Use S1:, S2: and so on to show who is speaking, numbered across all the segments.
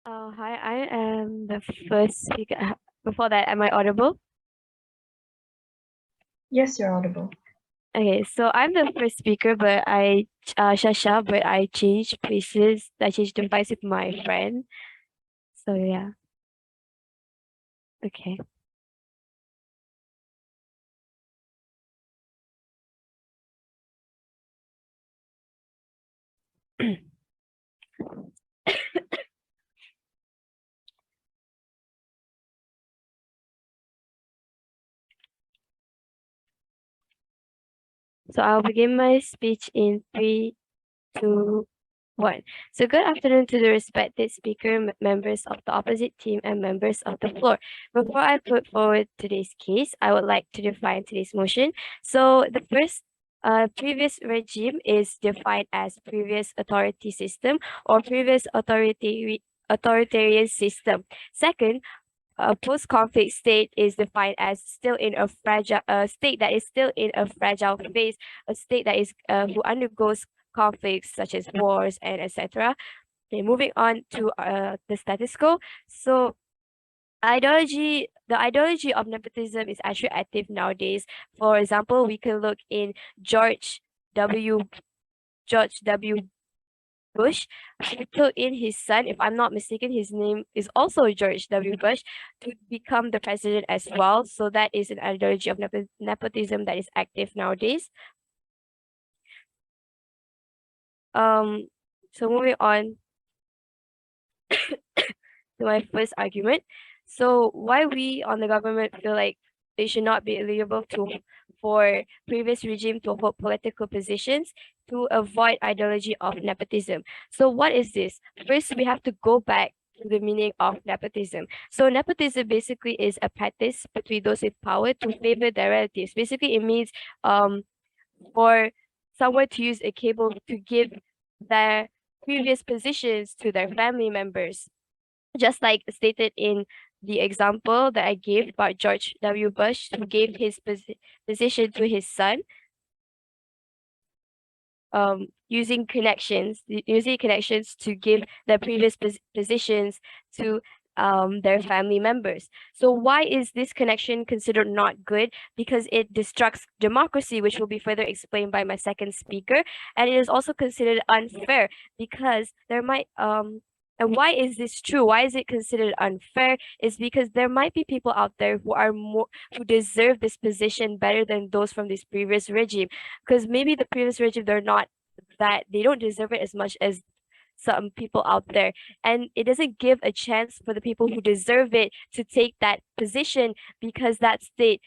S1: Hi, I am the first speaker. Before that, am I audible?
S2: Yes, you're audible.
S1: Okay, so I'm the first speaker, but Shasha, but I changed places. I changed device with my friend. So yeah, okay. So I'll begin my speech in 3, 2, 1. So good afternoon to the respected speaker, members of the opposite team, and members of the floor. Before I put forward today's case, I would like to define today's motion. So the first previous regime is defined as previous authority system or previous authoritarian system. Second, a post-conflict state is defined as still in a fragile state that is still in a fragile phase, a state that is who undergoes conflicts such as wars and etc. Okay, moving on to the status quo. So the ideology of nepotism is actually active nowadays. For example, we can look in George W. George W. Bush, who put in his son, if I'm not mistaken, his name is also George W. Bush, to become the president as well. So that is an ideology of nepotism that is active nowadays. Um, so moving on to my first argument. So why we on the government feel like they should not be eligible to for previous regime to hold political positions to avoid ideology of nepotism. So what is this? First, we have to go back to the meaning of nepotism. So nepotism basically is a practice between those with power to favor their relatives. Basically, it means for someone to use a cable to give their previous positions to their family members, just like stated in the example that I gave about George W. Bush, who gave his position to his son, using connections to give their previous positions to their family members. So why is this connection considered not good? Because it destructs democracy, which will be further explained by my second speaker, and it is also considered unfair because there might and why is this true? Why is it considered unfair? Is because there might be people out there who deserve this position better than those from this previous regime, because maybe the previous regime, they don't deserve it as much as some people out there, and it doesn't give a chance for the people who deserve it to take that position, because that state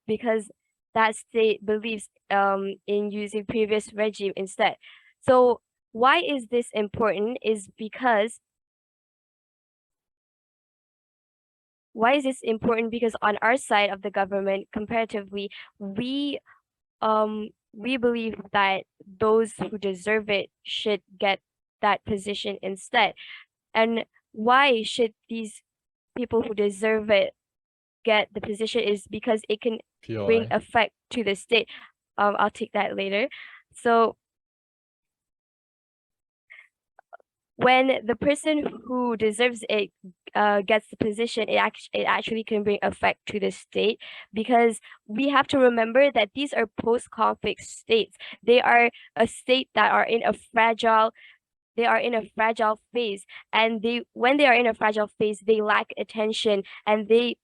S1: because that state believes in using previous regime instead. So why is this important? Is because why is this important? Because on our side of the government, comparatively, we we believe that those who deserve it should get that position instead. And why should these people who deserve it get the position is because it can bring
S3: TOI.
S1: effect to the state. I'll take that later. So when the person who deserves it gets the position, it actually can bring effect to the state, because we have to remember that these are post-conflict states. They are a state that are in a fragile phase, and when they are in a fragile phase, they lack attention, and they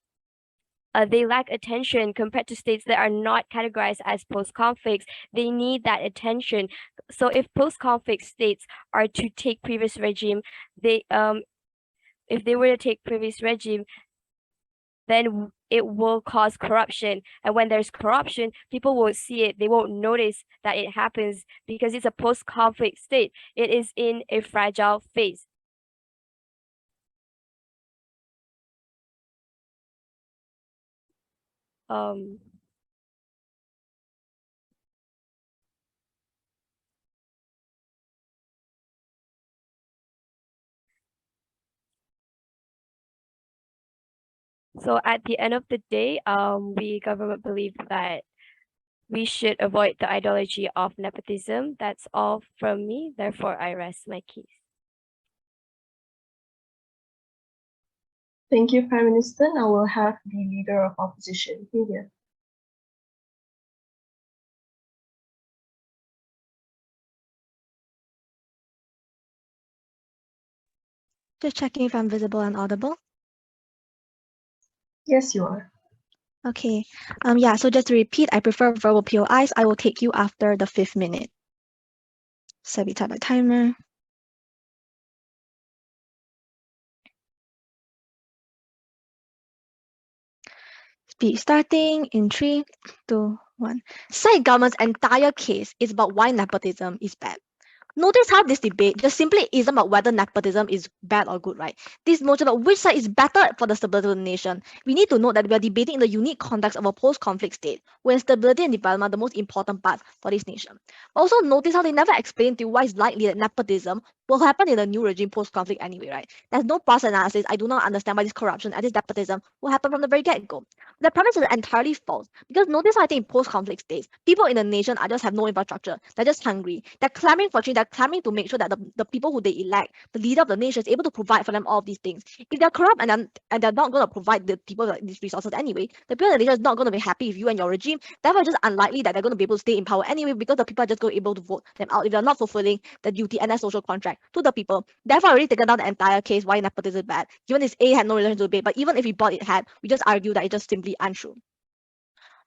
S1: lack attention compared to states that are not categorized as post-conflicts. They need that attention. So if post-conflict states are to take previous regime, they if they were to take previous regime, then it will cause corruption. And when there's corruption, people will see it. They won't notice that it happens because it's a post-conflict state. It is in a fragile phase. Um, so at the end of the day, we government believe that we should avoid the ideology of nepotism. That's all from me. Therefore, I rest my case.
S2: Thank you, Prime Minister. Now we'll have the Leader of Opposition, Julia.
S3: Just checking if I'm visible and audible.
S2: Yes, you are.
S3: Okay. Yeah, so just to repeat, I prefer verbal POIs. I will take you after the 5th minute. Set type my timer. Speech starting in 3, 2, 1. Side government's entire case is about why nepotism is bad. Notice how this debate just simply isn't about whether nepotism is bad or good, right? This notion about which side is better for the stability of the nation. We need to note that we are debating in the unique context of a post-conflict state, where stability and development are the most important parts for this nation. Also, notice how they never explain to you why it's likely that nepotism will happen in a new regime post-conflict anyway, right? There's no past analysis. I do not understand why this corruption and this nepotism will happen from the very get-go. The premise is entirely false, because notice how I think in post-conflict states, people in the nation are just have no infrastructure. They're just hungry. They're clamoring for change. They're clamoring to make sure that the people who they elect, the leader of the nation, is able to provide for them all of these things. If they're corrupt and they're not going to provide the people like these resources anyway, the people of the nation is not going to be happy with you and your regime. Therefore, it's just unlikely that they're going to be able to stay in power anyway, because the people are just going to be able to vote them out if they're not fulfilling the duty and their social contract to the people. Therefore, I already taken down the entire case why nepotism is bad. Given this A had no relation to the debate, but even if we thought it had, we just argue that it's just simply untrue.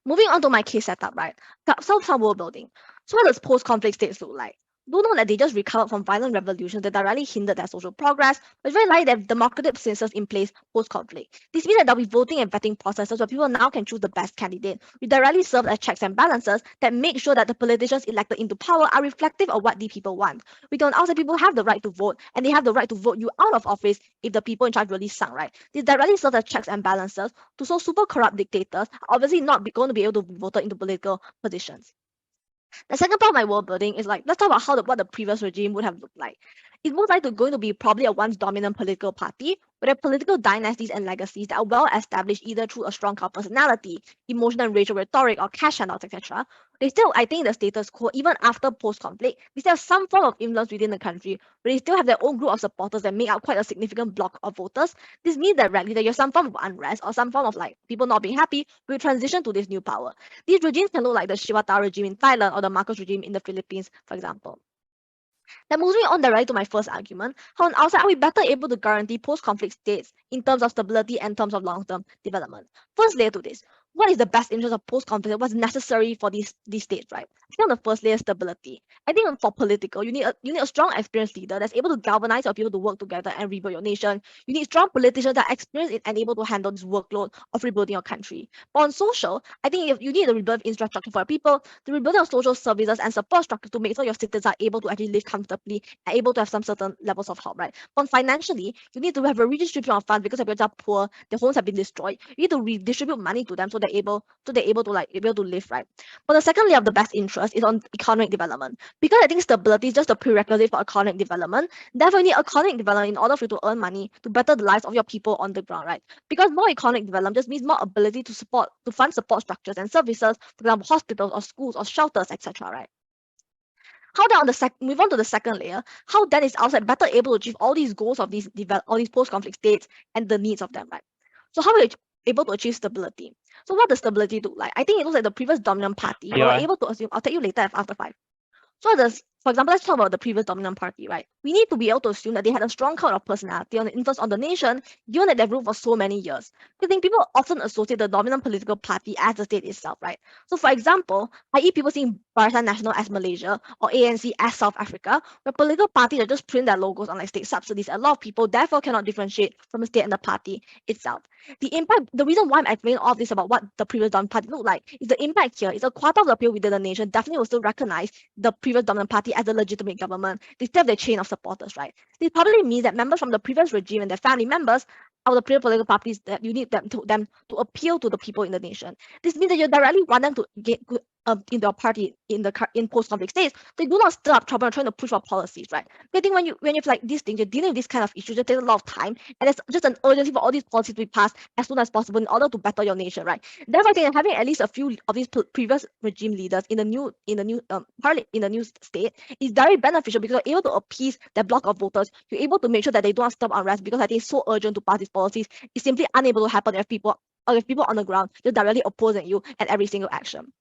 S3: Moving on to my case setup, right? Some world building. So what does post-conflict states look like? Do know that they just recovered from violent revolutions that directly hindered their social progress, but it's very likely that democratic systems in place post-conflict. This means that there'll be voting and vetting processes where people now can choose the best candidate, which directly serve as checks and balances that make sure that the politicians elected into power are reflective of what the people want. We don't also people have the right to vote, and they have the right to vote you out of office if the people in charge really suck, right? This directly serves as checks and balances to so super corrupt dictators are obviously not going to be able to be voted into political positions. The second part of my world building is like, let's talk about what the previous regime would have looked like. It's most likely going to be probably a once dominant political party with a political dynasties and legacies that are well established either through a strong core personality, emotional and racial rhetoric, or cash handouts, etc. They still, I think, the status quo, even after post-conflict, they still have some form of influence within the country, but they still have their own group of supporters that make up quite a significant block of voters. This means that directly that you have some form of unrest or some form of like people not being happy will transition to this new power. These regimes can look like the Shiwata regime in Thailand or the Marcos regime in the Philippines, for example. That moves me on directly to my first argument. How on outside are we better able to guarantee post-conflict states in terms of stability and terms of long-term development? First layer to this. What is the best interest of post-conflict? What's necessary for these states, right? I think on the first layer, stability. I think for political, you need a strong, experienced leader that's able to galvanize your people to work together and rebuild your nation. You need strong politicians that are experienced and able to handle this workload of rebuilding your country. But on social, I think if you need to rebuild infrastructure for your people, the rebuilding of social services and support structure to make sure your citizens are able to actually live comfortably and able to have some certain levels of help, right? But financially, you need to have a redistribution of funds because if people are poor, their homes have been destroyed. You need to redistribute money to them so they're able to live, right? But the second layer of the best interest is on economic development. Because I think stability is just a prerequisite for economic development, therefore you need economic development in order for you to earn money to better the lives of your people on the ground, right? Because more economic development just means more ability to fund support structures and services, for example, hospitals or schools or shelters, etc. Right? How then move on to the second layer, how then is outside better able to achieve all these goals of all these post-conflict states and the needs of them, right? So how are we able to achieve stability? So what does stability look like? I think it looks like the previous dominant party. We're able to assume, I'll tell you later after 5. So for example, let's talk about the previous dominant party, right? We need to be able to assume that they had a strong cult of personality on the influence on the nation, given that they've ruled for so many years. I think people often associate the dominant political party as the state itself, right? So for example, i.e. people seeing Barisan Nasional as Malaysia or ANC as South Africa, where political parties that just print their logos on like state subsidies. A lot of people therefore cannot differentiate from the state and the party itself. The reason why I'm explaining all of this about what the previous dominant party looked like is the impact here is a quarter of the people within the nation definitely will still recognize the previous dominant party as a legitimate government. They still have their chain of supporters, right? This probably means that members from the previous regime and their family members of the previous political parties, that you need them to appeal to the people in the nation. This means that you directly want them to in their party in post-conflict states, they do not stir up trouble and trying to push for policies, right? I think when you have like these things, you're dealing with this kind of issues, it takes a lot of time, and there's just an urgency for all these policies to be passed as soon as possible in order to better your nation, right? Therefore, I think having at least a few of these previous regime leaders in the new state is very beneficial because you're able to appease that block of voters. You're able to make sure that they don't stop unrest because I think it's so urgent to pass these policies. It's simply unable to happen if people on the ground just directly opposing you at every single action.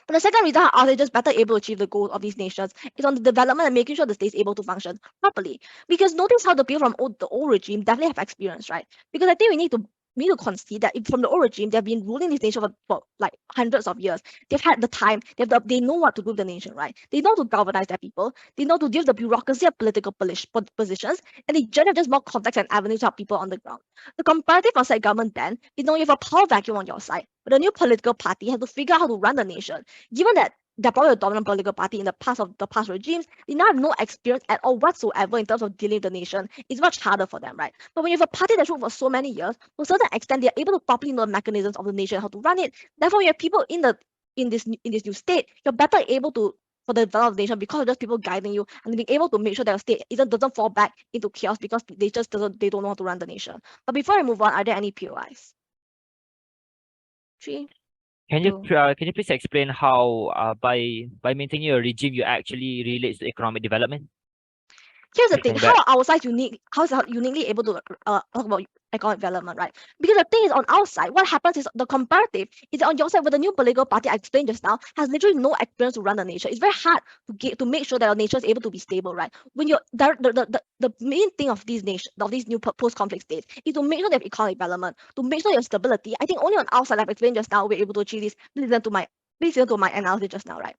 S3: But the second reason how are just better able to achieve the goals of these nations is on the development and making sure the state is able to function properly. Because notice how the people from the old regime definitely have experience, right? Because I think we need to concede that from the old regime, they've been ruling this nation for like hundreds of years. They've had the time, they know what to do with the nation, right? They know to galvanize their people, they know to deal with the bureaucracy of political positions, and they generate just more context and avenues to help people on the ground. The comparative on-site government then is now you have a power vacuum on your side, but the new political party has to figure out how to run the nation. Given that they're probably a dominant political party in the past regimes, they now have no experience at all whatsoever in terms of dealing with the nation. It's much harder for them, right? But when you have a party that's ruled for so many years, to a certain extent, they're able to properly know the mechanisms of the nation, how to run it. Therefore, you have people in this new state, you're better able to for the development of the nation because of just people guiding you and being able to make sure that the state doesn't fall back into chaos because they don't know how to run the nation. But before I move on, are there any POIs? 3.
S4: Can you please explain how by maintaining your regime you actually relates to economic development?
S3: Here's the thing: how our side uniquely able to talk about economic development, right? Because the thing is, on our side, what happens is the comparative is on your side with the new political party I explained just now has literally no experience to run the nation. It's very hard to make sure that our nation is able to be stable, right? When you're the main thing of these new post-conflict states is to make sure they have economic development, to make sure you have stability. I think only on our side, I've explained just now, we're able to achieve this. Please listen to my analysis just now, right?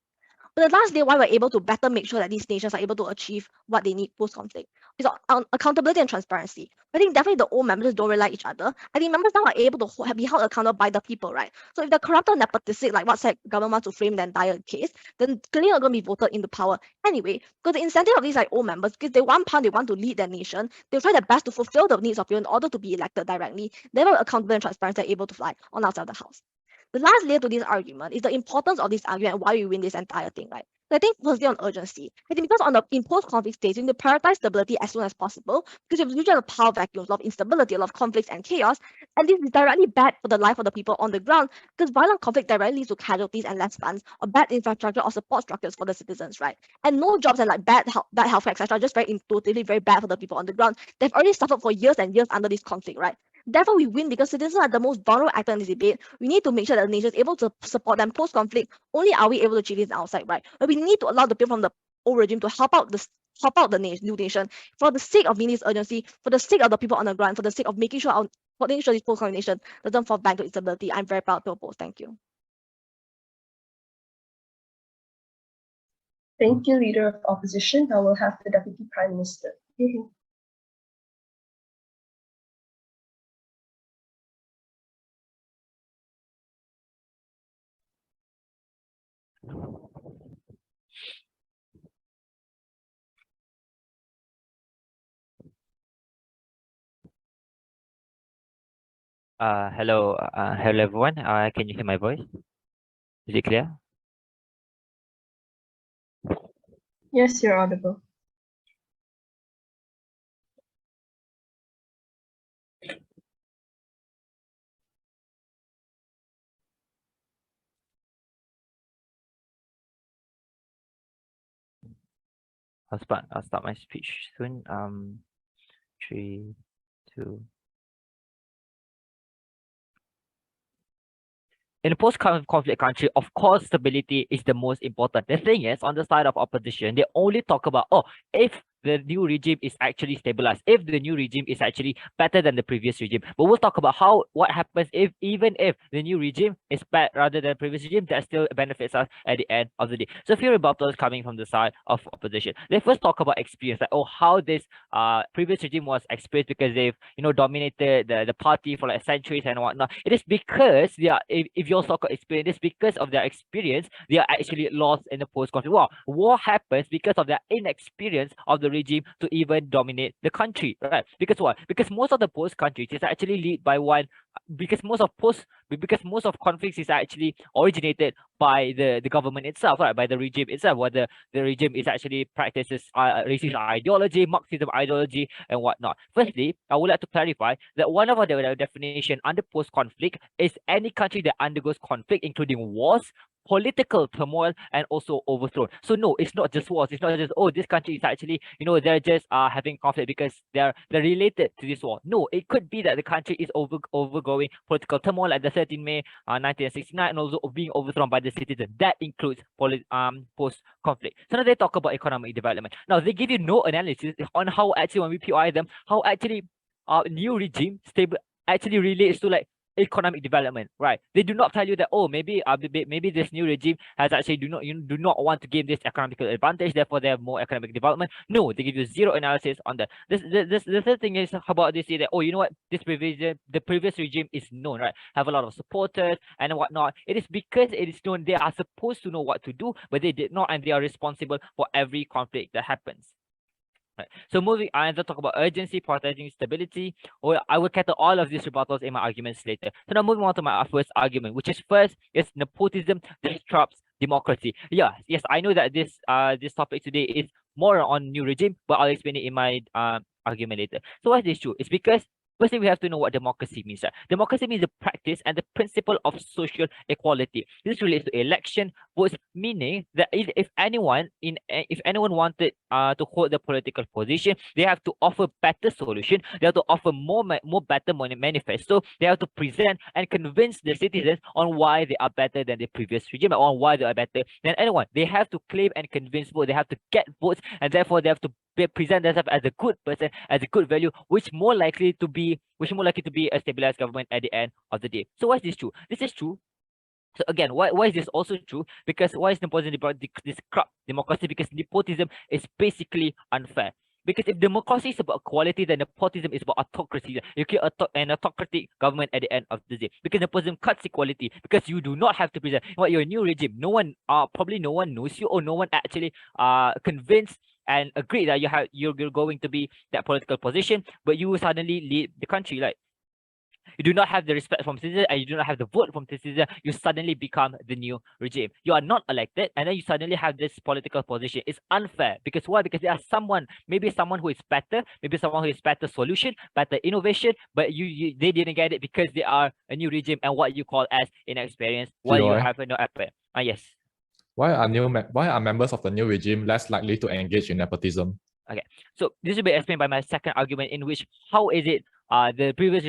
S3: But the last day, why we're able to better make sure that these nations are able to achieve what they need post-conflict is on accountability and transparency. I think definitely the old members don't really like each other. I think members now are able to be held accountable by the people, right? So if the corrupt or nepotistic, like what said government wants to frame the entire case, then clearly not going to be voted into power anyway. Because the incentive of these like old members, because they want to lead their nation, they'll try their best to fulfill the needs of people in order to be elected directly. Therefore, accountability and transparency are able to fly on outside the house. The last layer to this argument is the importance of this argument and why we win this entire thing, right? So I think firstly on urgency. I think because in post-conflict states, you need to prioritize stability as soon as possible because you have usually a power vacuum, a lot of instability, a lot of conflicts and chaos, and this is directly bad for the life of the people on the ground because violent conflict directly leads to casualties and less funds or bad infrastructure or support structures for the citizens, right? And no jobs and like bad healthcare, etc., just totally very bad for the people on the ground. They've already suffered for years and years under this conflict, right? Therefore, we win because citizens are the most vulnerable actor in this debate. We need to make sure that the nation is able to support them post-conflict. Only are we able to achieve this outside, right? But we need to allow the people from the old regime to help out the new nation for the sake of meeting this urgency, for the sake of the people on the ground, for the sake of making sure this post-conflict nation doesn't fall back to instability. I'm very proud to oppose. Thank you.
S2: Thank you, Leader of Opposition. Now we'll have the Deputy Prime Minister.
S4: Hello everyone. Can you hear my voice? Is it clear?
S2: Yes, you're audible.
S4: I'll start my speech soon. 3, 2. In a post-conflict country, of course, stability is the most important. The thing is, on the side of opposition, they only talk about, if the new regime is actually stabilized, if the new regime is actually better than the previous regime. But we'll talk about what happens even if the new regime is bad rather than the previous regime, that still benefits us at the end of the day. So a few rebuttals coming from the side of opposition. They first talk about experience, like how this previous regime was experienced because they've dominated the party for like centuries and whatnot. It is because they are, if your so-called experience, it's because of their experience, they are actually lost in the post-conflict war. War happens because of their inexperience of the regime to even dominate the country, right? Because why? Because most of the post countries is actually led by one. Because most of conflicts is actually originated by the government itself, right? By the regime itself, whether the regime is actually practices racist ideology, Marxism ideology, and whatnot. Firstly, I would like to clarify that one of the definition under post conflict is any country that undergoes conflict, including wars, political turmoil, and also overthrown. So no, it's not just wars. It's not just, oh, this country is actually, they're just having conflict because they're related to this war. No, it could be that the country is overgoing political turmoil at the 13 May 1969 and also being overthrown by the citizens. That includes post conflict. So now they talk about economic development. Now they give you no analysis on how actually, when we POI them, how actually new regime stable actually relates to like economic development, right? They do not tell you that, oh, maybe this new regime has actually do not want to give this economical advantage, therefore they have more economic development. No, they give you zero analysis on that. The third thing is about this is that, oh, you know what, the previous regime is known, right? Have a lot of supporters and whatnot. It is because it is known they are supposed to know what to do, but they did not, and they are responsible for every conflict that happens. Right. So moving on, to talk about urgency, prioritizing stability. Or I will cater all of these rebuttals in my arguments later. So now moving on to my first argument, which is first is nepotism disrupts democracy. Yes, I know that this topic today is more on new regime, but I'll explain it in my argument later. So why is this true? It's because firstly, we have to know what democracy means. Right? Democracy means the practice and the principle of social equality. This relates to election votes, meaning that if anyone wanted to hold the political position, they have to offer better solution. They have to offer more better manifesto. They have to present and convince the citizens on why they are better than the previous regime, or on why they are better than anyone. They have to claim and convince votes. They have to get votes, and therefore they have to present themselves as a good person, as a good value, which more likely to be a stabilized government at the end of the day. So why is this true? This is true. So again, why is this also true? Because why is nepotism disrupt democracy? Because nepotism is basically unfair. Because if democracy is about equality, then nepotism is about autocracy. You create an autocratic government at the end of the day. Because nepotism cuts equality. Because you do not have to present what your new regime. Probably no one knows you, or no one actually convinced and agree that you're going to be that political position, but you suddenly lead the country. Like, you do not have the respect from citizens, and you do not have the vote from citizens, you suddenly become the new regime. You are not elected, and then you suddenly have this political position. It's unfair. Because why? Because there are maybe someone who is better, maybe someone who is better solution, better innovation, but they didn't get it because they are a new regime and what you call as inexperienced, while you have no effort. Yes.
S5: Why are members of the new regime less likely to engage in nepotism?
S4: Okay, so this will be explained by my second argument, in which how is it the previous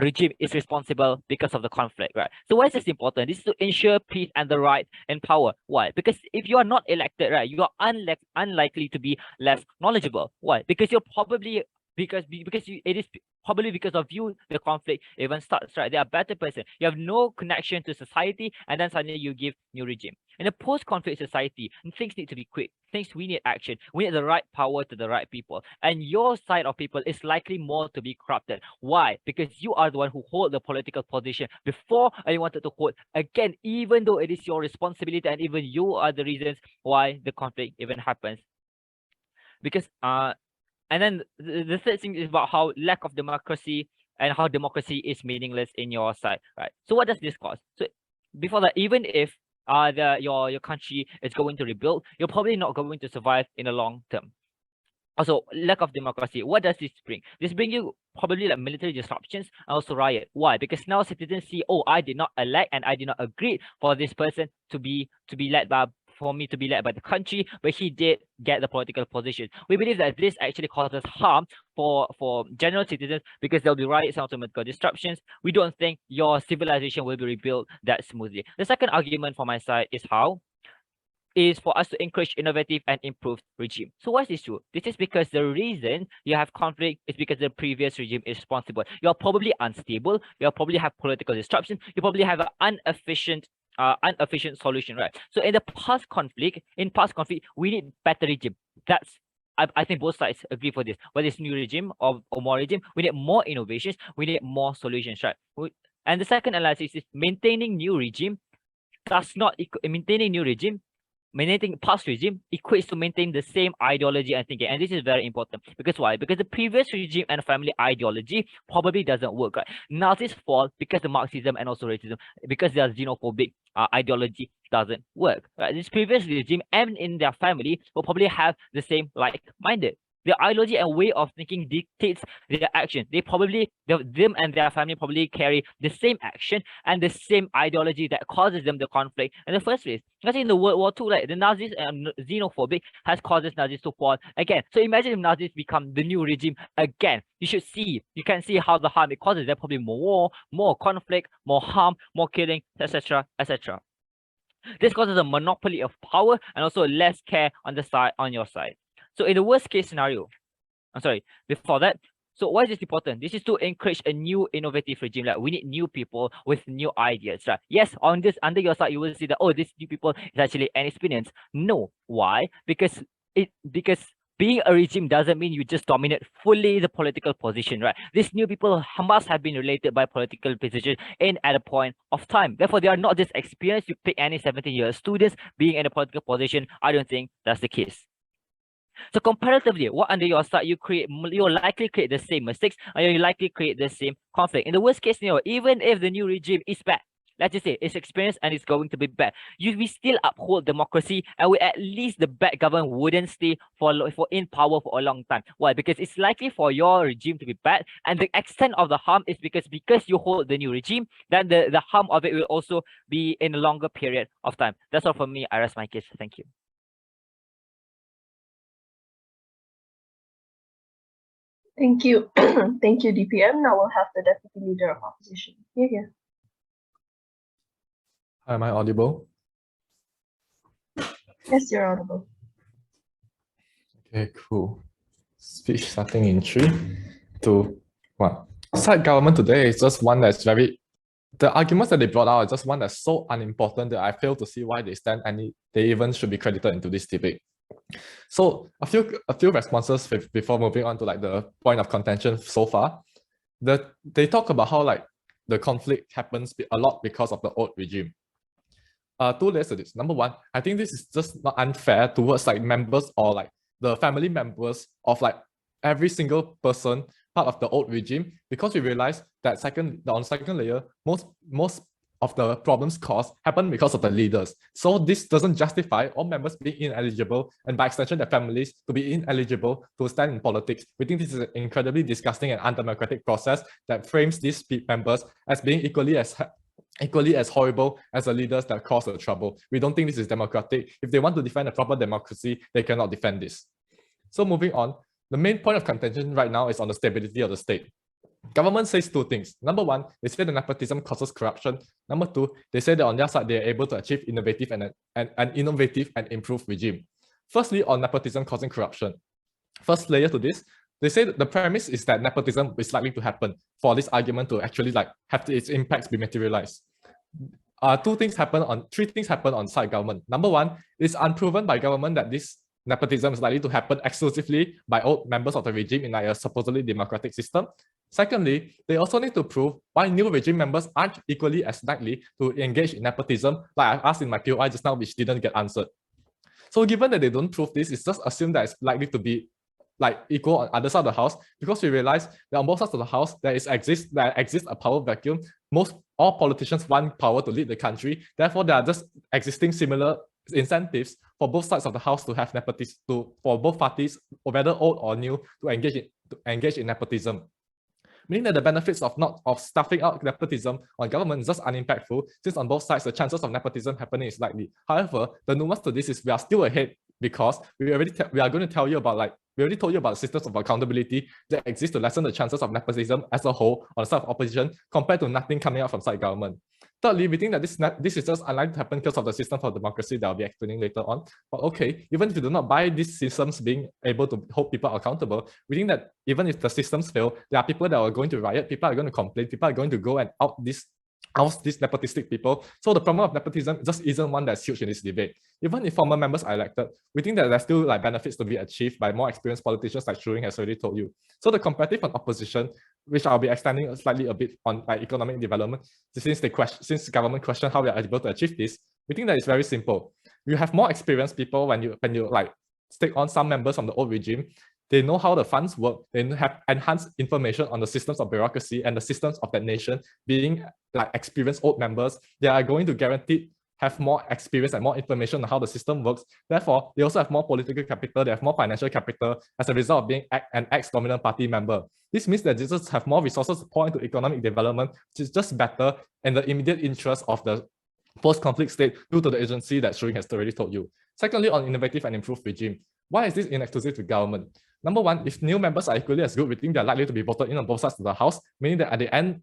S4: regime is responsible because of the conflict, right? So why is this important? This is to ensure peace and the right and power. Why? Because if you are not elected, right, you are unlikely to be less knowledgeable. Why? Because you're probably it is probably because of you the conflict even starts, right? They are better person. You have no connection to society, and then suddenly you give new regime. In a post-conflict society, things need to be quick. We need action. We need the right power to the right people. And your side of people is likely more to be corrupted. Why? Because you are the one who hold the political position before and you wanted to hold again, even though it is your responsibility and even you are the reasons why the conflict even happens. Because and then the third thing is about how lack of democracy and how democracy is meaningless in your side, right? So what does this cause? So before that, even if your country is going to rebuild, you're probably not going to survive in the long term. Also, lack of democracy. What does this bring? This brings you probably like military disruptions and also riot. Why? Because now citizens see, oh, I did not elect and I did not agree for this person to be led by the country, but he did get the political position. We believe that this actually causes harm for general citizens, because there'll be riots and automatic disruptions. We don't think your civilization will be rebuilt that smoothly. The second argument for my side is for us to encourage innovative and improved regime. So why is this true? This is because the reason you have conflict is because the previous regime is responsible. You're probably unstable. You probably have political disruption. You probably have an inefficient solution, right? So in past conflict, we need better regime. I think both sides agree for this. Whether it's new regime or more regime, we need more innovations, we need more solutions, right? And the second analysis is maintaining new regime maintaining past regime equates to maintain the same ideology and thinking. And this is very important. Because why? Because the previous regime and family ideology probably doesn't work, right? Nazis fall because the Marxism and also racism, because their xenophobic ideology doesn't work, right? This previous regime and in their family will probably have the same like-minded. Their ideology and way of thinking dictates their action. Them and their family probably carry the same action and the same ideology that causes them the conflict in the first place. Because in the World War II, the Nazis and xenophobic has causes Nazis to fall again. So imagine if Nazis become the new regime again. You can see how the harm it causes. There probably more war, more conflict, more harm, more killing, etc., etc. This causes a monopoly of power and also less care on your side. So in the worst case scenario, before that, so why is this important? This is to encourage a new innovative regime. Like we need new people with new ideas, right? Yes, on this under your side, you will see that, oh, this new people is actually inexperienced. No, why? Because being a regime doesn't mean you just dominate fully the political position, right? These new people must have been related by political position at a point of time. Therefore, they are not just experienced. You pick any 17-year students being in a political position. I don't think that's the case. So comparatively, what under your side you'll likely create the same mistakes, and you'll likely create the same conflict. In the worst case scenario, even if the new regime is bad, let's just say it's experienced and it's going to be bad, we still uphold democracy, and at least the bad government wouldn't stay for in power for a long time. Why? Because it's likely for your regime to be bad, and the extent of the harm is because you hold the new regime, then the harm of it will also be in a longer period of time. That's all from me. I rest my case. Thank you.
S2: Thank you. Thank you, DPM. Now we'll have the Deputy Leader of Opposition. Here.
S5: Am I audible?
S2: Yes, you're audible.
S5: Okay, cool. Speech starting in 3, 2, 1. Side government today is just one that's the arguments that they brought out are just one that's so unimportant that I fail to see why they stand and they even should be credited into this debate. So a few responses before moving on to the point of contention so far. They talk about how the conflict happens a lot because of the old regime. 2 layers to this. Number 1, I think this is just not unfair towards members or the family members of every single person part of the old regime, because we realize that on second layer, most of the problems caused happen because of the leaders. So this doesn't justify all members being ineligible, and by extension their families to be ineligible to stand in politics. We think this is an incredibly disgusting and undemocratic process that frames these members as being equally as horrible as the leaders that cause the trouble. We don't think this is democratic. If they want to defend a proper democracy, they cannot defend this. So moving on, the main point of contention right now is on the stability of the state. Government says 2 things. Number 1, they say the nepotism causes corruption. Number 2, they say that on their side, they are able to achieve innovative and improved regime. Firstly, on nepotism causing corruption. First layer to this, they say that the premise is that nepotism is likely to happen for this argument to actually have its impacts be materialized. 3 things happen on side government. Number 1, it's unproven by government that this nepotism is likely to happen exclusively by old members of the regime in a supposedly democratic system. Secondly, they also need to prove why new regime members aren't equally as likely to engage in nepotism, like I asked in my POI just now, which didn't get answered. So given that they don't prove this, it's just assumed that it's likely to be equal on other side of the house, because we realize that on both sides of the house there exists a power vacuum. All politicians want power to lead the country. Therefore, there are just existing similar incentives for both sides of the house to have nepotism, for both parties, whether old or new, to engage in nepotism. Meaning that the benefits of stuffing out nepotism on government is just unimpactful, since on both sides the chances of nepotism happening is likely. However, the nuance to this is we are still ahead, because we already told you about the systems of accountability that exist to lessen the chances of nepotism as a whole on the side of opposition, compared to nothing coming out from side government. Thirdly, we think that this is just unlikely to happen because of the system for democracy that I'll be explaining later on. But okay, even if you do not buy these systems being able to hold people accountable, we think that even if the systems fail, there are people that are going to riot, people are going to complain, people are going to go and oust these nepotistic people. So the problem of nepotism just isn't one that's huge in this debate. Even if former members are elected, we think that there's still benefits to be achieved by more experienced politicians, like Shuring has already told you. So the comparative on opposition, which I'll be extending slightly a bit on economic development, since government question how we are able to achieve this, we think that it's very simple. you have more experienced people when you like take on some members from the old regime. They know how the funds work. They have enhanced information on the systems of bureaucracy and the systems of that nation. Being like experienced old members, they are going to guarantee have more experience and more information on how the system works. Therefore, they also have more political capital, they have more financial capital as a result of being an ex-dominant party member. This means that they just have more resources to pour into economic development, which is just better in the immediate interest of the post-conflict state due to the agency that Shuring has already told you. Secondly, on innovative and improved regime, why is this inexclusive to government? Number one, if new members are equally as good, we think they're likely to be voted in on both sides of the house, meaning that at the end,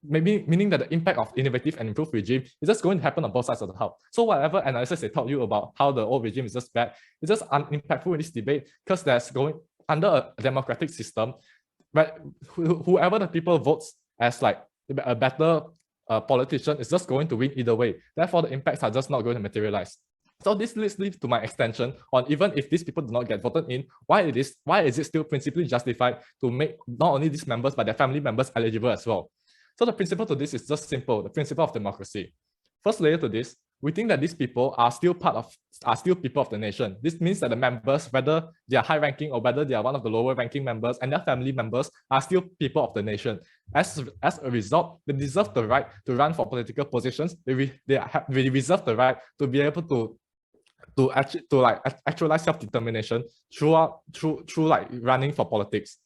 S5: meaning that the impact of innovative and improved regime is just going to happen on both sides of the house. So whatever analysis they told you about how the old regime is just bad, it's just unimpactful in this debate because there's going under a democratic system, but whoever the people votes as like a better politician is just going to win either way. Therefore, the impacts are just not going to materialize. So this leads to my extension on even if these people do not get voted in, why is it still principally justified to make not only these members but their family members eligible as well? So the principle to this is just simple, the principle of democracy. First layer to this, we think that these people are still people of the nation. This means that the members, whether they are high ranking or whether they are one of the lower ranking members and their family members are still people of the nation. As a result, they deserve the right to run for political positions. They reserve the right to be able to actualize self-determination through like running for politics.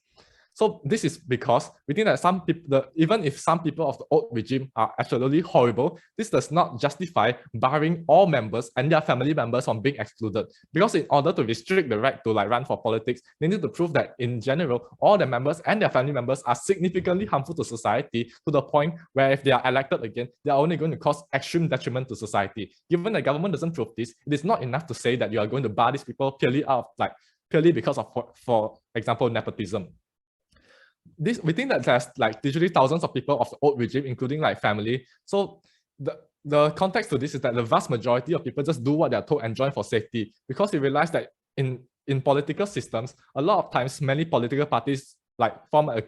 S5: So this is because we think that some people, even if some people of the old regime are absolutely horrible, this does not justify barring all members and their family members from being excluded. Because in order to restrict the right to like run for politics, they need to prove that in general, all the members and their family members are significantly harmful to society to the point where if they are elected again, they are only going to cause extreme detriment to society. Given the government doesn't prove this, it is not enough to say that you are going to bar these people purely because of, for example, nepotism. We think that there's like literally thousands of people of the old regime, including like family. So the context to this is that the vast majority of people just do what they're told and join for safety, because we realize that in political systems, a lot of times many political parties like form a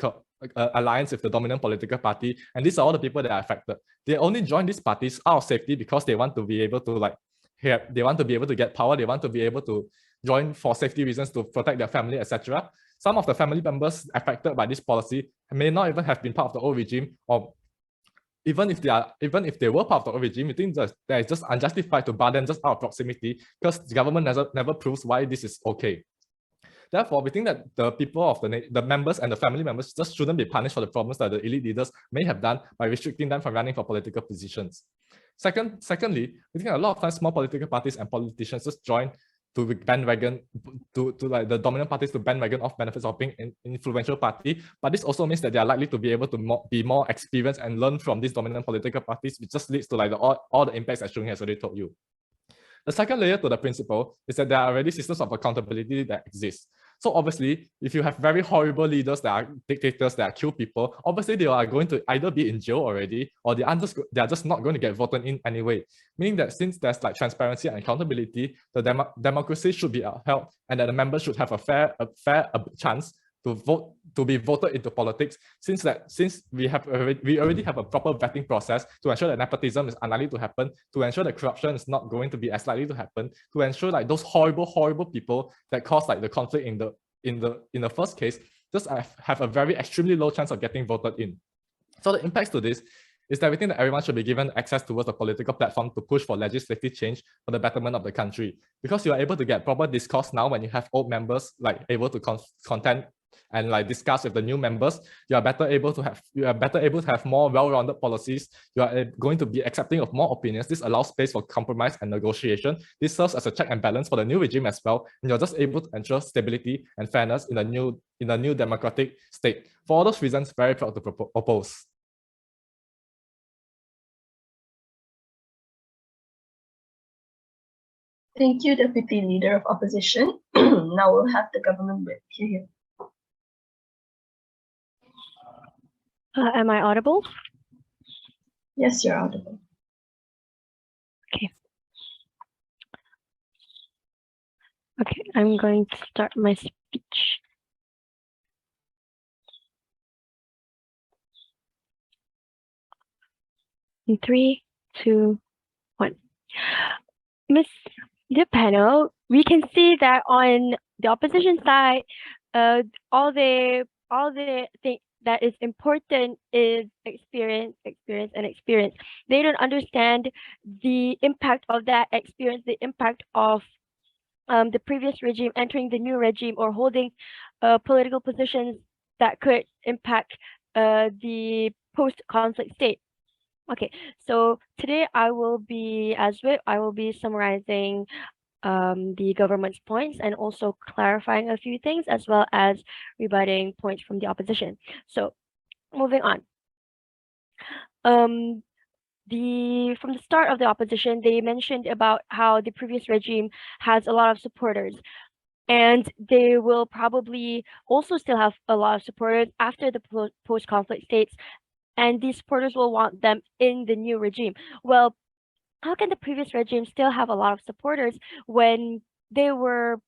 S5: alliance with the dominant political party, and these are all the people that are affected. They only join these parties out of safety because they want to be able to they want to be able to get power, they want to be able to join for safety reasons to protect their family, etc. Some of the family members affected by this policy may not even have been part of the old regime, or even if they were part of the old regime, we think that it's just unjustified to bar them just out of proximity because the government never proves why this is okay. Therefore, we think that the people of the members and the family members just shouldn't be punished for the problems that the elite leaders may have done by restricting them from running for political positions. Secondly, we think a lot of times small political parties and politicians just join to bandwagon to like the dominant parties to bandwagon off benefits of being an influential party, but this also means that they are likely to be able to be more experienced and learn from these dominant political parties, which just leads to like all the impacts that Shung has already told you. The second layer to the principle is that there are already systems of accountability that exist. So obviously, if you have very horrible leaders that are dictators that kill people, obviously they are going to either be in jail already, or they are just not going to get voted in anyway. Meaning that since there's like transparency and accountability, the democracy should be upheld, and that the members should have a fair chance to be voted into politics, since we already have a proper vetting process to ensure that nepotism is unlikely to happen, to ensure that corruption is not going to be as likely to happen, to ensure like those horrible people that cause like the conflict in the first case just have a very extremely low chance of getting voted in. So the impacts to this is that we think that everyone should be given access towards the political platform to push for legislative change for the betterment of the country. Because you are able to get proper discourse now when you have old members like able to contend and like discuss with the new members, you are better able to have more well-rounded policies. You are going to be accepting of more opinions. This allows space for compromise and negotiation. This serves as a check and balance for the new regime as well, and you're just able to ensure stability and fairness in a new democratic state. For all those reasons, very proud to oppose.
S2: Thank you, Deputy Leader of Opposition. Now we'll have the government whip. Here.
S1: Am I audible?
S2: Yes, you're audible.
S1: Okay. Okay, I'm going to start my speech. In 3, 2, 1. The panel, we can see that on the opposition side, uh, all they think that is important is experience, experience, and experience. They don't understand the impact of that experience, the impact of the previous regime entering the new regime or holding political positions that could impact the post-conflict state. Okay, so today I will be, as well, I will be summarizing the government's points and also clarifying a few things as well as rebutting points from the opposition. So moving on. Um, from the start of the opposition, they mentioned about how the previous regime has a lot of supporters, and they will probably also still have a lot of supporters after the post-conflict states, and these supporters will want them in the new regime. Well, how can the previous regime still have a lot of supporters when they were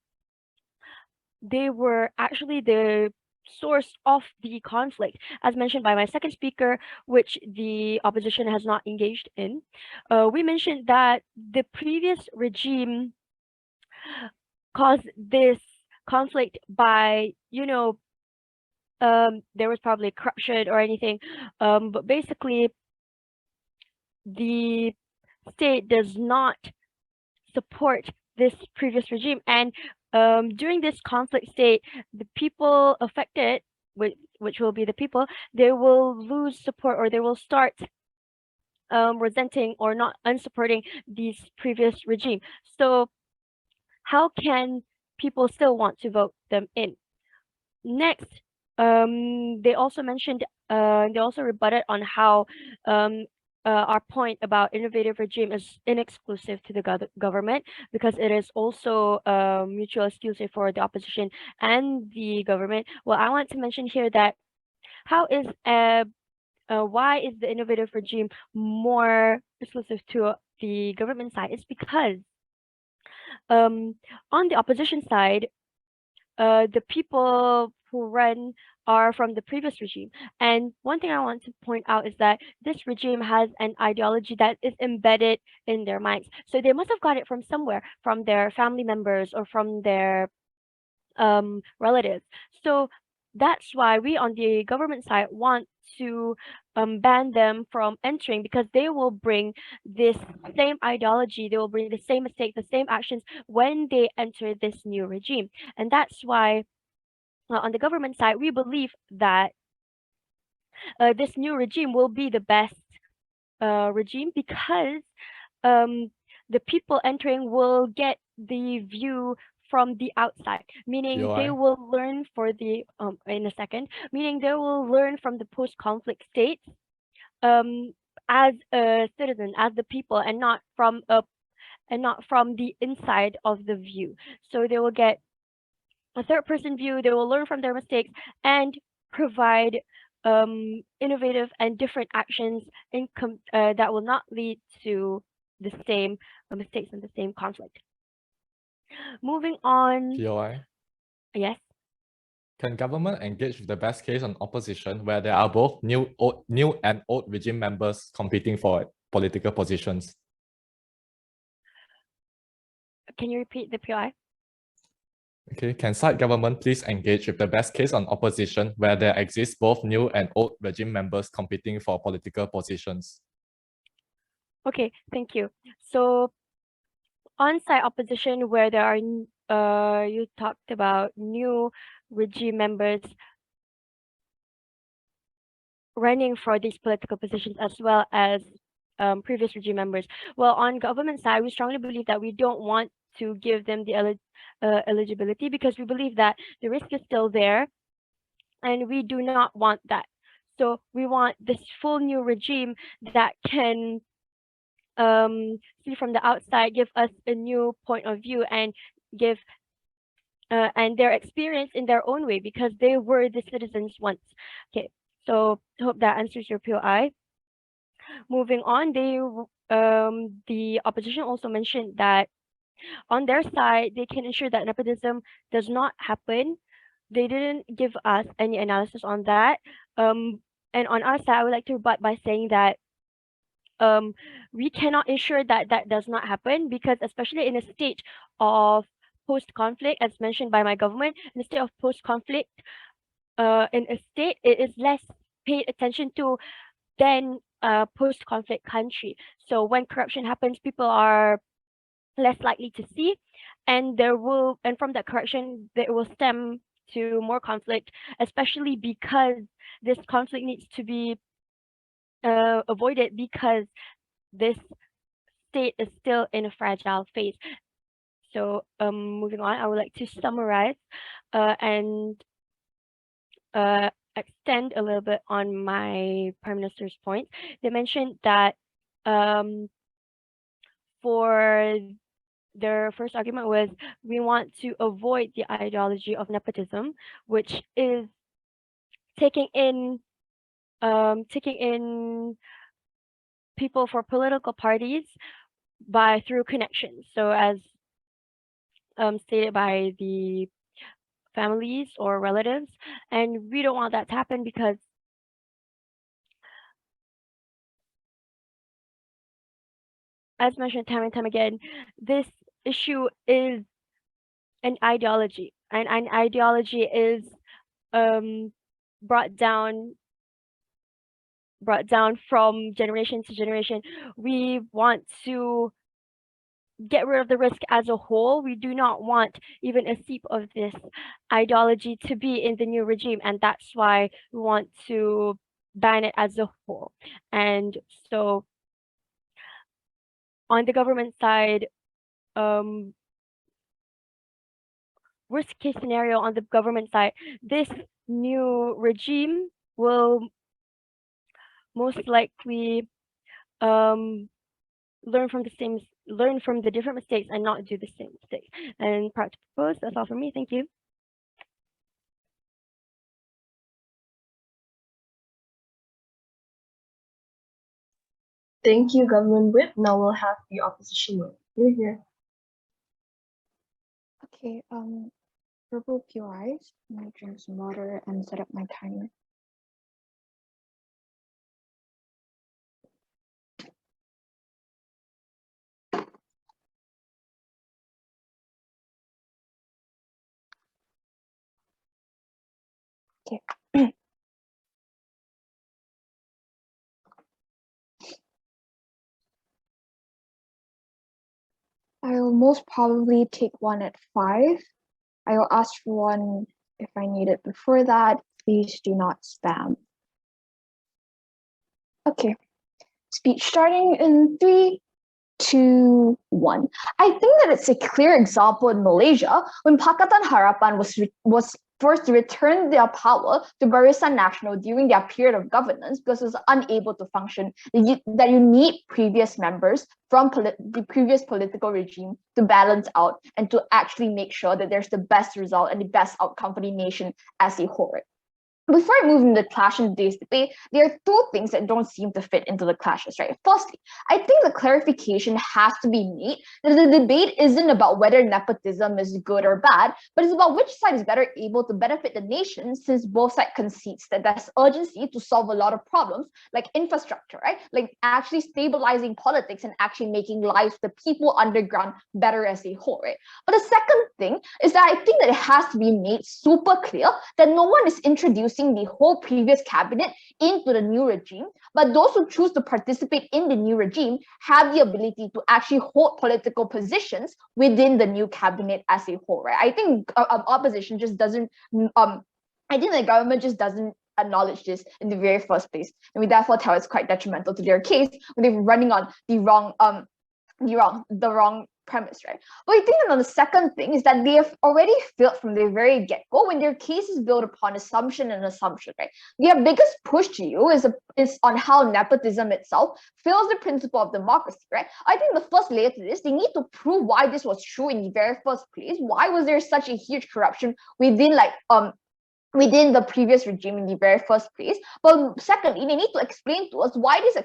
S1: actually the source of the conflict, as mentioned by my second speaker, which the opposition has not engaged in? We mentioned that the previous regime caused this conflict by, there was probably corruption or anything, but basically the state does not support this previous regime, and during this conflict state, the people affected, which will be the people, they will lose support, or they will start resenting or not unsupporting this previous regime. So how can people still want to vote them in? Next, they also mentioned, they also rebutted on how our point about innovative regime is inexclusive to the government, because it is also mutual exclusive for the opposition and the government. Well, I want to mention here that how is why is the innovative regime more exclusive to the government side? It's because on the opposition side, the people who run are from the previous regime. And one thing I want to point out is that this regime has an ideology that is embedded in their minds. So they must have got it from somewhere, from their family members or from their relatives. So that's why we on the government side want to ban them from entering, because they will bring this same ideology, they will bring the same mistakes, the same actions when they enter this new regime. And that's why on the government side, we believe that this new regime will be the best regime, because the people entering will get the view from the outside, meaning they
S5: POI.
S1: will learn for the in a second, meaning they will learn from the post-conflict states as a citizen, as the people, and not from the inside of the view. So they will get a third person view, they will learn from their mistakes and provide innovative and different actions that will not lead to the same mistakes and the same conflict. Moving on.
S5: POI.
S1: Yes.
S5: Can government engage with the best case on opposition where there are both new and old regime members competing for political positions?
S1: Can you repeat the PI?
S5: Okay, can side government please engage with the best case on opposition where there exist both new and old regime members competing for political positions?
S1: Okay, thank you. So on-site opposition where there are you talked about new regime members running for these political positions as well as previous regime members. Well, on government side, we strongly believe that we don't want to give them the eligibility, because we believe that the risk is still there and we do not want that. So we want this full new regime that can see from the outside, give us a new point of view, and give and their experience in their own way, because they were the citizens once. Okay, so I hope that answers your POI. Moving on, the opposition also mentioned that on their side, they can ensure that nepotism does not happen. They didn't give us any analysis on that. And on our side, I would like to rebut by saying that we cannot ensure that that does not happen, because especially in a state of post-conflict, as mentioned by my government, in a state of post-conflict, in a state, it is less paid attention to than a post-conflict country. So when corruption happens, people are less likely to see, and from that corruption, there will stem to more conflict, especially because this conflict needs to be avoided, because this state is still in a fragile phase. So moving on, I would like to summarize and extend a little bit on my Prime Minister's point. They mentioned that for their first argument was, we want to avoid the ideology of nepotism, which is taking in people for political parties through connections. So as stated by the families or relatives, and we don't want that to happen, because as mentioned time and time again, this issue is an ideology, and an ideology is brought down from generation to generation. We want to get rid of the risk as a whole. We do not want even a seep of this ideology to be in the new regime, and that's why we want to ban it as a whole. And so on the government side, worst case scenario on the government side, this new regime will most likely learn from the different mistakes and not do the same mistakes. And proud to propose. That's all from me. Thank you.
S2: Thank you, Government Whip. Now we'll have the opposition whip. You're here.
S6: Okay, purple POIs. I'm gonna drink some water and set up my timer. Okay. I will most probably take one at 5. I will ask for one if I need it before that. Please do not spam. Okay. Speech starting in 3, 2, 1. I think that it's a clear example in Malaysia when Pakatan Harapan was forced to return their power to Barisan Nasional during their period of governance because it was unable to function. That you need previous members from the previous political regime to balance out and to actually make sure that there's the best result and the best outcome for the nation as a whole. Before I move into the clash in today's debate, there are 2 things that don't seem to fit into the clashes, right? Firstly, I think the clarification has to be made that the debate isn't about whether nepotism is good or bad, but it's about which side is better able to benefit the nation, since both sides concedes that there's urgency to solve a lot of problems like infrastructure, right? Like actually stabilizing politics and actually making lives of the people underground better as a whole, right? But the second thing is that I think that it has to be made super clear that no one is introducing the whole previous cabinet into the new regime, but those who choose to participate in the new regime have the ability to actually hold political positions within the new cabinet as a whole, right? I think opposition just doesn't, I think the government just doesn't acknowledge this in the very first place, and we therefore tell it's quite detrimental to their case when they're running on the wrong premise, right? But I think that on the second thing is that they have already failed from the very get-go when their case is built upon assumption, right? Their biggest push to you is on how nepotism itself fails the principle of democracy, right? I think the first layer to this, they need to prove why this was true in the very first place. Why was there such a huge corruption within within the previous regime in the very first place. But secondly, they need to explain to us why this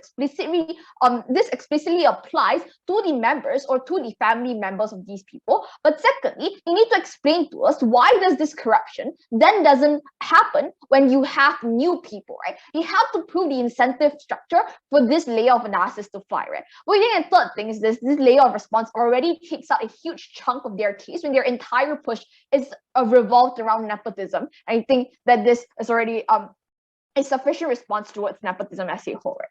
S6: explicitly applies to the members or to the family members of these people. But secondly, they need to explain to us why does this corruption then doesn't happen when you have new people, right? You have to prove the incentive structure for this layer of analysis to fly, right? Well, the third thing is this layer of response already takes out a huge chunk of their case when their entire push is revolved around nepotism. I think that this is already a sufficient response towards nepotism as a whole, right?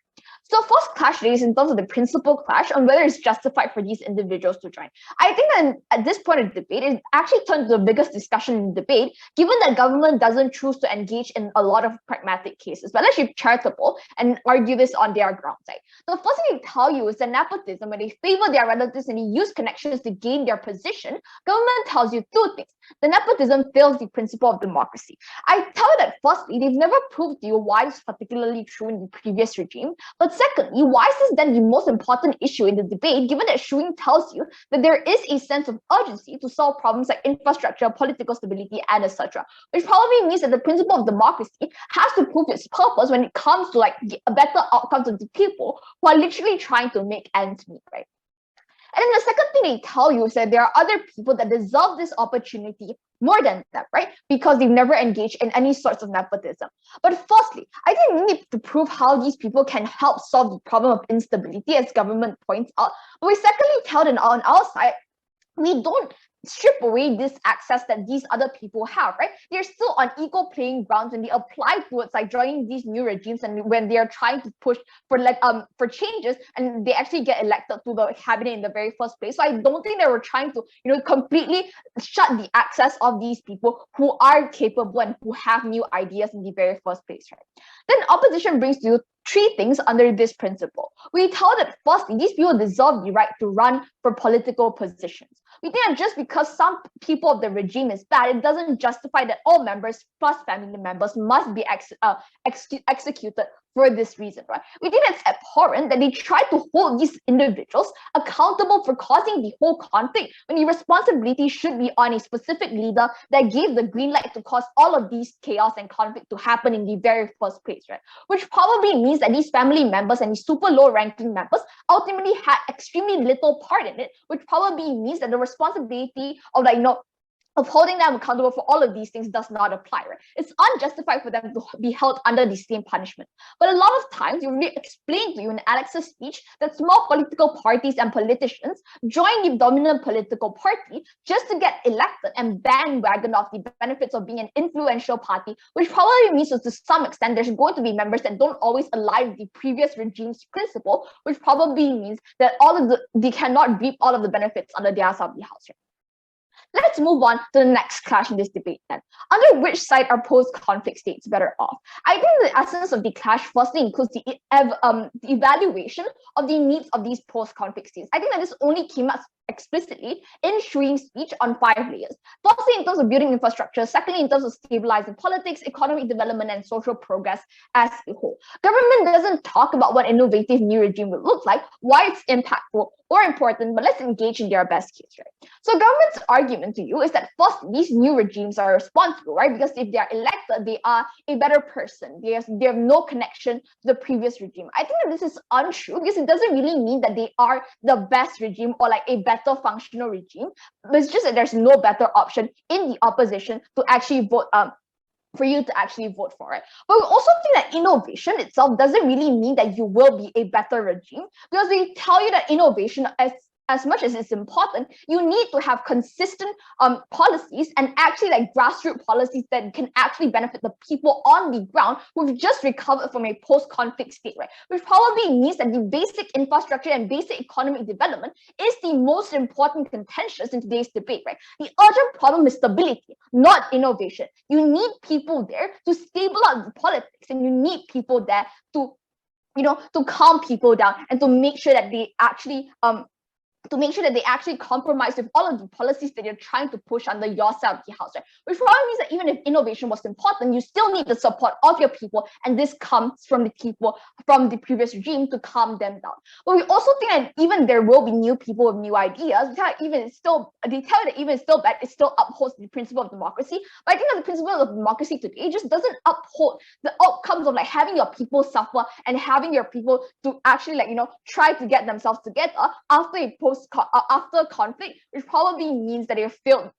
S6: So first clash is in terms of the principal clash on whether it's justified for these individuals to join. I think that at this point of the debate, it actually turned to the biggest discussion in the debate, given that government doesn't choose to engage in a lot of pragmatic cases, but let's be charitable and argue this on their grounds. Right? The first thing they tell you is that nepotism, when they favor their relatives and they use connections to gain their position, government tells you two things. The nepotism fails the principle of democracy. I tell you that firstly, they've never proved to you why it's particularly true in the previous regime. But secondly, why is this then the most important issue in the debate, given that Shuing tells you that there is a sense of urgency to solve problems like infrastructure, political stability, and etc. Which probably means that the principle of democracy has to prove its purpose when it comes to like a better outcomes of the people who are literally trying to make ends meet, right? And then the second thing they tell you is that there are other people that deserve this opportunity more than them, right? Because they've never engaged in any sorts of nepotism. But firstly, I think we need to prove how these people can help solve the problem of instability, as government points out. But we secondly tell them on our side, we don't strip away this access that these other people have, right? They're still on equal playing grounds when they apply towards like joining these new regimes and when they are trying to push for like for changes and they actually get elected to the cabinet in the very first place. So I don't think they were trying to, completely shut the access of these people who are capable and who have new ideas in the very first place, right? Then opposition brings you three things under this principle. We tell that firstly, these people deserve the right to run for political positions. We think that just because some people of the regime is bad, it doesn't justify that all members plus family members must be executed for this reason, right? We think it's abhorrent that they try to hold these individuals accountable for causing the whole conflict when the responsibility should be on a specific leader that gave the green light to cause all of these chaos and conflict to happen in the very first place, right? Which probably means that these family members and these super low ranking members ultimately had extremely little part in it, which probably means that the responsibility of of holding them accountable for all of these things does not apply, right? It's unjustified for them to be held under the same punishment. But a lot of times, you really explain to you in Alex's speech that small political parties and politicians join the dominant political party just to get elected and bandwagon off the benefits of being an influential party, which probably means that to some extent, there's going to be members that don't always align with the previous regime's principle, which probably means that they cannot reap all of the benefits under their side of the house, right? Let's move on to the next clash in this debate then. Under which side are post-conflict states better off? I think the essence of the clash firstly includes the evaluation of the needs of these post-conflict states. I think that this only came out explicitly in Shuing's speech on 5 layers. Firstly, in terms of building infrastructure. Secondly, in terms of stabilizing politics, economic development, and social progress as a whole. Government doesn't talk about what innovative new regime would look like, why it's impactful or important, but let's engage in their best case, right? So government's argument to you is that first, these new regimes are responsible, right? Because if they are elected, they are a better person. They have no connection to the previous regime. I think that this is untrue because it doesn't really mean that they are the best regime or like a better functional regime, but it's just that there's no better option in the opposition to actually vote for you to actually vote for it. But we also think that innovation itself doesn't really mean that you will be a better regime, because we tell you that innovation, as much as it's important, you need to have consistent policies and actually like grassroots policies that can actually benefit the people on the ground who've just recovered from a post-conflict state, right? Which probably means that the basic infrastructure and basic economic development is the most important contentious in today's debate, right? The urgent problem is stability, not innovation. You need people there to stabilize the politics, and you need people there to, to calm people down and to make sure that they actually to make sure that they actually compromise with all of the policies that you're trying to push under your side of the house, right? Which probably means that even if innovation was important, you still need the support of your people, and this comes from the people from the previous regime to calm them down. But we also think that even there will be new people with new ideas. They tell you that even it's still bad, it still upholds the principle of democracy. But I think that the principle of democracy today just doesn't uphold the outcomes of like having your people suffer and having your people to actually try to get themselves together after conflict, which probably means that they failed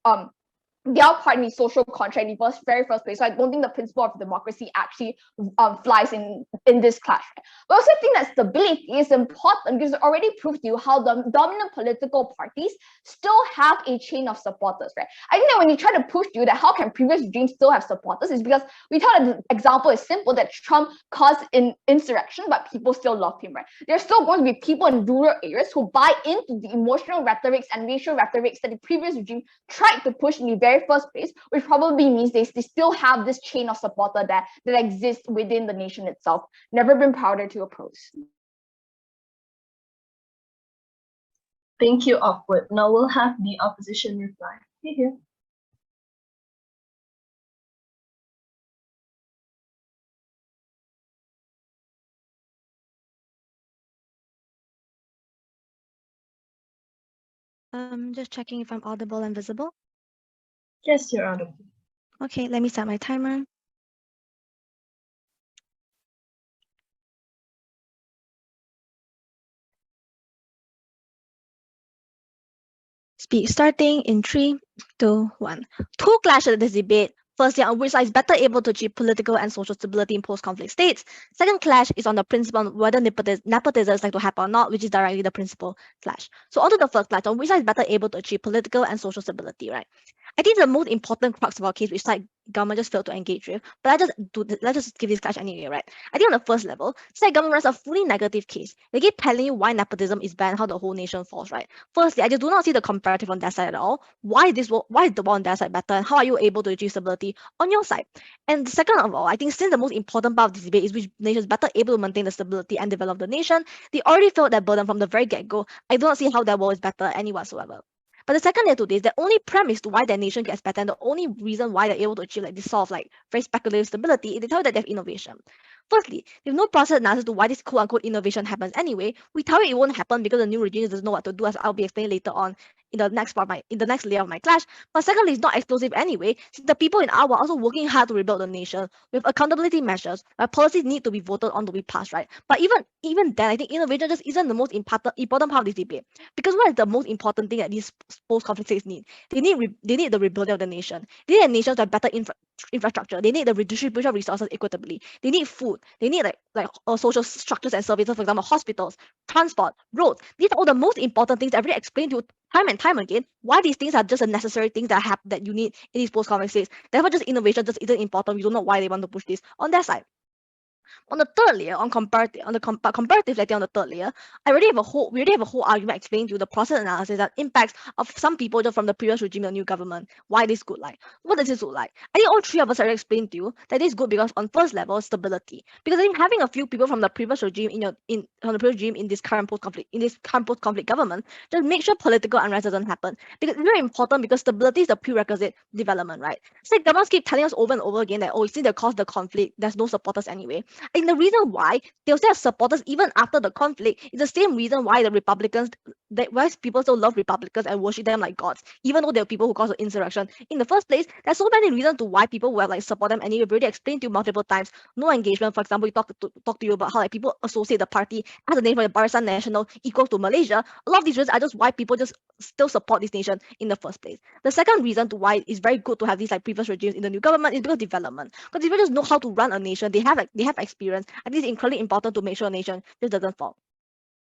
S6: their part in the social contract in the very first place. So I don't think the principle of democracy actually flies in this clash. But I also think that stability is important because it already proved to you how the dominant political parties still have a chain of supporters, right? I think that when you try to push you that how can previous regimes still have supporters is because we thought that the example is simple, that Trump caused an insurrection, but people still love him, right? There's still going to be people in rural areas who buy into the emotional rhetorics and racial rhetorics that the previous regime tried to push in the very first place, which probably means they still have this chain of supporter that exists within the nation itself. Never been prouder to oppose.
S2: Thank you, Awkward. Now we'll have the opposition reply. Here.
S3: Just checking if I'm audible and visible.
S2: Yes, you're audible.
S3: Okay, let me set my timer. Speak starting in 3, 2, 1. Two clashes in this debate. Firstly, on which side is better able to achieve political and social stability in post-conflict states. Second clash is on the principle on whether nepotism is like to happen or not, which is directly the principal clash. So onto the first clash, on which side is better able to achieve political and social stability, right? I think the most important crux of our case, which side government just failed to engage with, but let's just give this clash anyway, right? I think on the first level, side government runs a fully negative case. They keep telling you why nepotism is banned, how the whole nation falls, right? Firstly, I just do not see the comparative on that side at all. Why is the one on that side better, and how are you able to achieve stability on your side? And second of all, I think since the most important part of this debate is which nation is better able to maintain the stability and develop the nation, they already felt that burden from the very get-go. I do not see how that war is better any whatsoever. But the second layer to this, the only premise to why their nation gets better and the only reason why they're able to achieve like this sort of like very speculative stability is they tell you that they have innovation. Firstly, they have no process analysis to why this quote-unquote innovation happens anyway. We tell you it won't happen because the new regime doesn't know what to do, as I'll be explaining later on in the next layer of my clash. But secondly, it's not explosive anyway, since the people in our are also working hard to rebuild the nation with accountability measures where policies need to be voted on to be passed, right? But even then, I think innovation just isn't the most important part of this debate. Because what is the most important thing that these post-conflict states need? They need the rebuilding of the nation. They need a nation to have better infrastructure. They need the redistribution of resources equitably. They need food. They need like social structures and services, for example, hospitals, transport, roads. These are all the most important things that I've already explained to you time and time again. Why these things are just a necessary things that you need in these post-conflict states. Therefore, just innovation just isn't important. We don't know why they want to push this on their side. On the third layer, comparative on the third layer, we already have a whole argument explaining to you the process analysis that impacts of some people just from the previous regime and the new government. Why this good like? What does this look like? I think all three of us already explained to you that this is good because on first level, stability. Because I think having a few people from the previous regime in this current post-conflict government just make sure political unrest doesn't happen. Because it's very important because stability is the prerequisite development, right? It's like governments keep telling us over and over again that since they caused the conflict, there's no supporters anyway. And the reason why they'll still have supporters even after the conflict is the same reason why why people still love Republicans and worship them like gods, even though there are people who caused the insurrection in the first place. There's so many reasons to why people will like support them, and we've already explained to you multiple times. No engagement, for example, we talk to you about how like people associate the party as a name for the Barisan Nasional equal to Malaysia. A lot of these reasons are just why people just still support this nation in the first place. The second reason to why it's very good to have these like previous regimes in the new government is because development. Because if you just know how to run a nation, they have experience. I think it's incredibly important to make sure a nation just doesn't fall.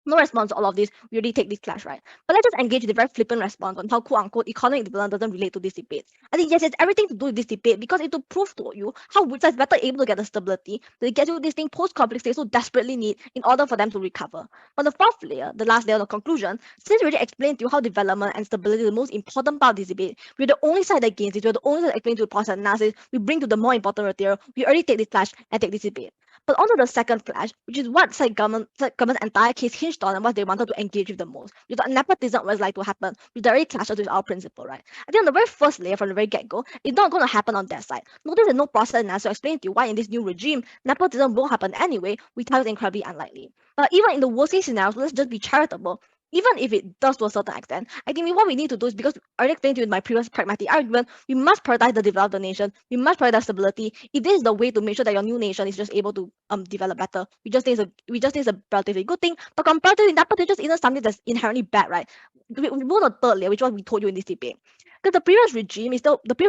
S3: No response to all of this. We already take this clash, right? But let's just engage in the very flippant response on how quote-unquote economic development doesn't relate to this debate. I think yes, it's everything to do with this debate because it will prove to you how which is better able to get the stability that gets you this thing post-conflict states so desperately need in order for them to recover. But the fourth layer, the last layer of the conclusion, since we already explained to you how development and stability is the most important part of this debate, we're the only side that gains it. We're the only side that explains to the process analysis. We bring to the more important material. We already take this clash and take this debate. But onto the second flash, which is what government's entire case hinged on and what they wanted to engage with the most. You thought nepotism was like to happen, which directly clashes with our principle, right? I think on the very first layer, from the very get-go, it's not going to happen on that side. Notice there's no process and answer explain to you why in this new regime, nepotism will happen anyway, we tell it's incredibly unlikely. But even in the worst case scenarios, let's just be charitable. Even if it does to a certain extent, I think what we need to do is, because I already explained to you in my previous pragmatic argument, we must prioritize the developed nation. We must prioritize stability. If this is the way to make sure that your new nation is just able to develop better, we just think it's a relatively good thing. But comparatively, nepotism isn't something that's inherently bad, right? We move to the third layer, which is what we told you in this debate. Because the previous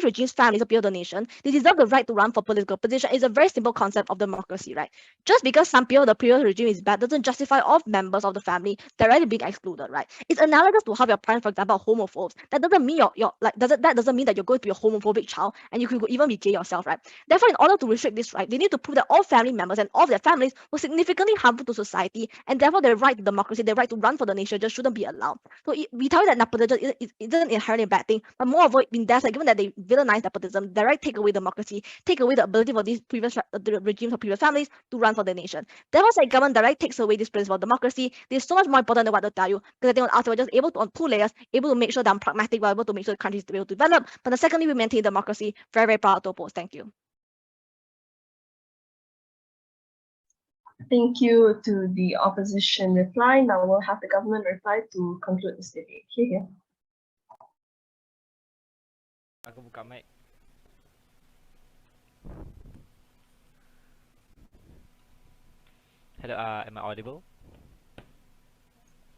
S3: regime's family is a peer of the nation. They deserve the right to run for political position. It's a very simple concept of democracy, right? Just because some peer of the previous regime is bad doesn't justify all members of the family directly being excluded, right? It's analogous to how your parents, for example, are homophobes. That doesn't mean that doesn't mean that you're going to be a homophobic child and you could even be gay yourself, right? Therefore, in order to restrict this right, they need to prove that all family members and all of their families were significantly harmful to society, and therefore their right to democracy, their right to run for the nation just shouldn't be allowed. So we tell you that nepotism isn't inherently a bad thing, but more of it in that, given that they villainize nepotism, direct take away democracy, take away the ability for these previous the regimes or previous families to run for the nation. Therefore, like government direct takes away this principle of democracy. This is so much more important than what to tell you, because I think on us we're just able to, on two layers, able to make sure that I'm pragmatic, we're able to make sure the country is able to develop. But then secondly, we maintain democracy. Very, very proud to oppose. Thank you.
S2: Thank you to the opposition reply. Now we'll have the government reply to conclude this debate. Here.
S4: Aku buka mic. Hello, am I audible?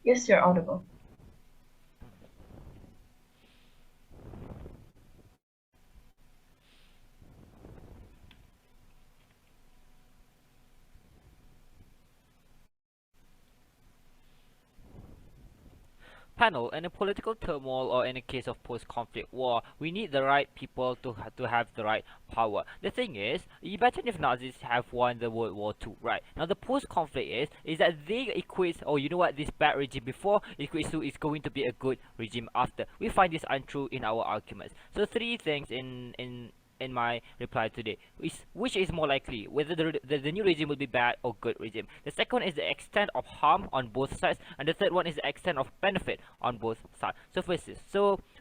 S2: Yes, you're audible.
S4: Panel, in a political turmoil or in a case of post-conflict war, we need the right people to have the right power. The thing is, imagine if Nazis have won the World War II, right? Now the post-conflict is that they equate, oh, you know what, this bad regime before equates to is going to be a good regime after. We find this untrue in our arguments. So three things in my reply today, which is more likely, whether the new regime will be bad or good regime. The second is the extent of harm on both sides, and the third one is the extent of benefit on both sides.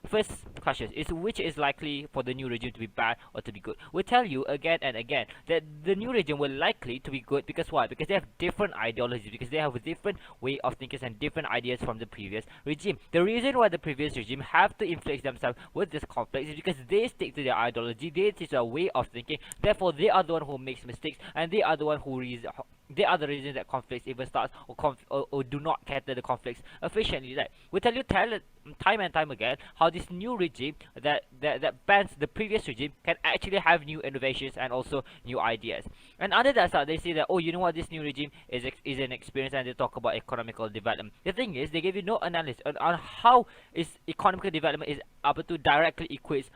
S4: First question is, which is likely for the new regime to be bad or to be good? We tell you again and again that the new regime will likely to be good, because why? Because they have different ideologies, because they have a different way of thinking and different ideas from the previous regime. The reason why the previous regime have to inflict themselves with this conflict is because they stick to their ideology, they teach a way of thinking, therefore they are the one who makes mistakes, and they are the one who they are the reason that conflicts even starts or do not cater the conflicts efficiently. Right? We tell you time and time again how this new regime that bans the previous regime can actually have new innovations and also new ideas. And under that side, they say that, oh, you know what, this new regime is an experience, and they talk about economical development. The thing is, they give you no analysis on how is economical development is able to directly equates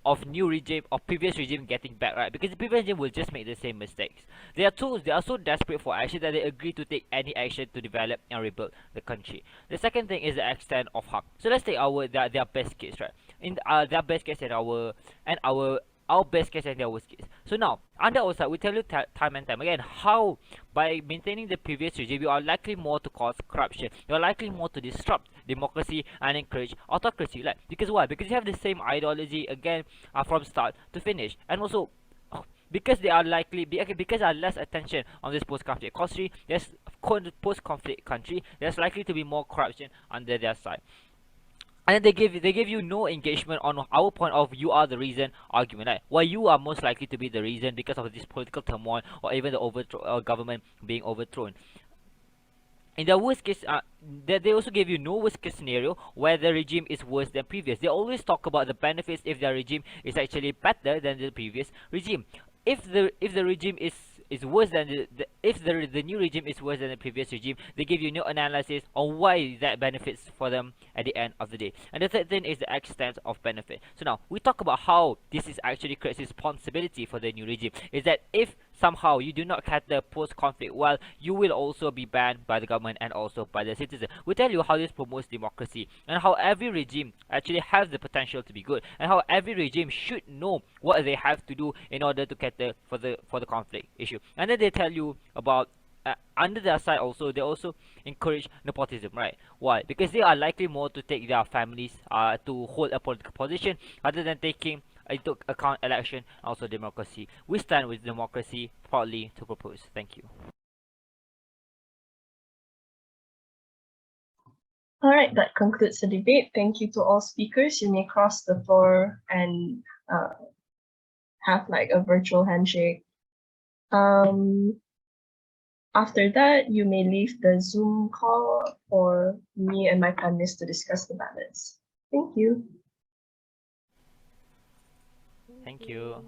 S4: of new regime or previous regime getting back, right? Because the previous regime will just make the same mistakes. They are so desperate for action that they agree to take any action to develop and rebuild the country. The second thing is the extent of harm. So let's take their best case, right? In their best case and our best case and their worst case. So now, under our side, we tell you time and time again how by maintaining the previous regime, you are likely more to cause corruption. You are likely more to disrupt democracy and encourage autocracy. Like, because why? Because you have the same ideology again from start to finish, and also because they are likely because there are less attention on this post-conflict country. There's post-conflict country. There's likely to be more corruption under their side. And they give you no engagement on our point of you are the reason argument, right? Why you are most likely to be the reason because of this political turmoil or even the government being overthrown. In the worst case, they also give you no worst case scenario where the regime is worse than previous. They always talk about the benefits if their regime is actually better than the previous regime. If the regime is worse than if the new regime is worse than the previous regime, they give you no analysis on why that benefits for them at the end of the day. And the third thing is the extent of benefit. So now we talk about how this is actually creates responsibility for the new regime. Is that if somehow you do not cater post-conflict, well, you will also be banned by the government and also by the citizen. We tell you how this promotes democracy and how every regime actually has the potential to be good, and how every regime should know what they have to do in order to cater for the conflict issue. And then they tell you about under their side also, they also encourage nepotism, right? Why? Because they are likely more to take their families to hold a political position rather than taking into account election, also democracy. We stand with democracy proudly to propose. Thank you.
S2: All right, that concludes the debate. Thank you to all speakers. You may cross the floor and have like a virtual handshake. After that, you may leave the Zoom call for me and my panelists to discuss the ballots. Thank you.
S4: Thank you.